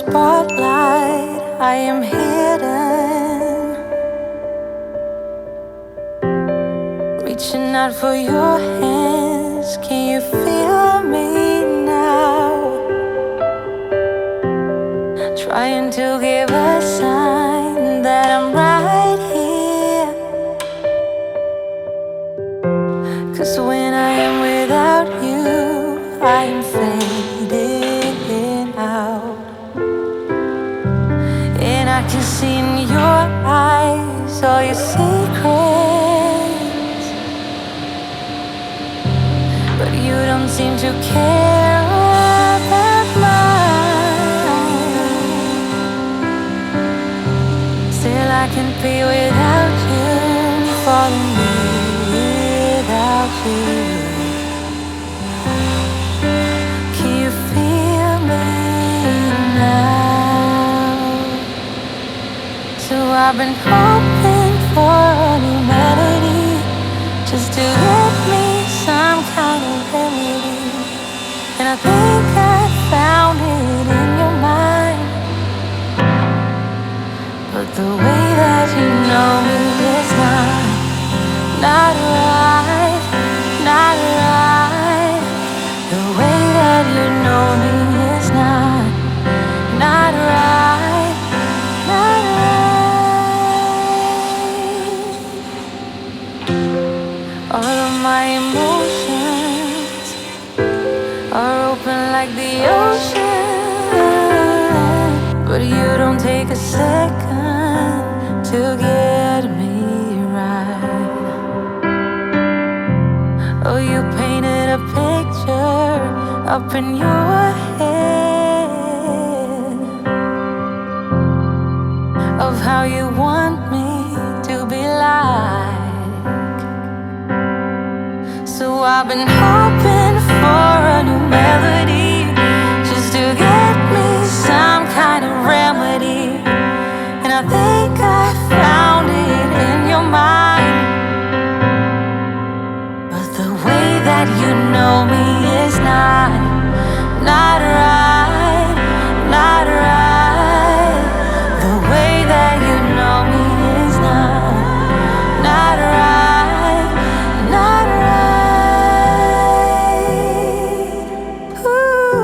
spotlight, I am hidden, reaching out for your hands. Can you feel me now? Trying to give a sign that I'm right here. 'Cause when I am without you, I am fading out. And I can see in your eyes all your secrets, but you don't seem to care about mine. Still I can't be without you, falling without you. Can you feel me now? So I've been hoping for a new melody, just to get me some kind of remedy. And I think I found it in your mind, but the way that you know me is not right, not right. The way that you know me is not right, not right. All of my emotions are open like the ocean, but you don't take a second to get me right. Oh, you painted a picture up in your head of how you want me to be like. So I've been hoping for a new melody, just to get me some kind of remedy. And I think I found it in your mind, but the way that you know me is not right, not right. The way that you know me is not right, not right. Ooh,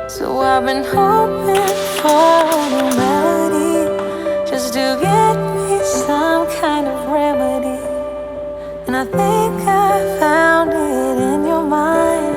so I've been hoping for a new melody, just to get me some kind of remedy. And I think I found it in your mind.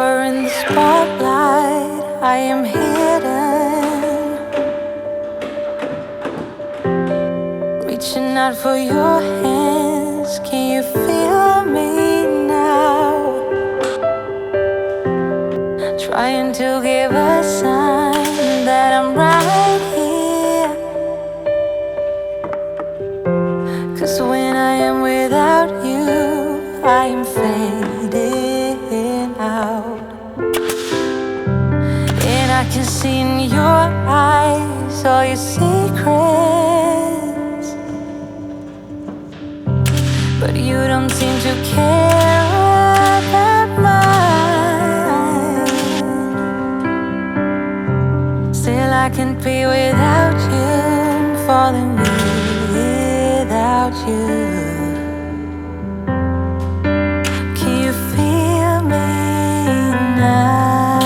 are in the spotlight, I am hidden. Reaching out for your hands, can you feel me now? Trying to give a sign that I'm right here. 'Cause when I am without you, I am fading out. And I can see in your eyes all your secrets, but you don't seem to care about mine. Still I can't be without you, falling without you. Can you feel me now?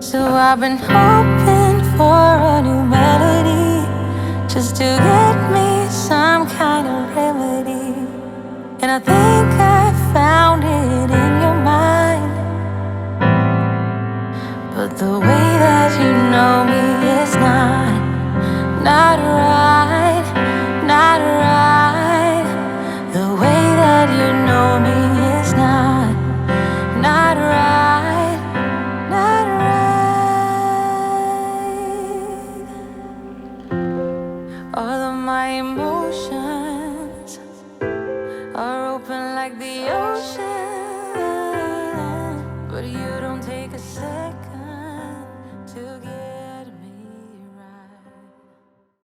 So I've been hoping for a new melody, just to get me some kind of remedy. And I think I found it in your mind, but the way that you know me is not right, not right. The way that you know me is not right, not right. All of my emotions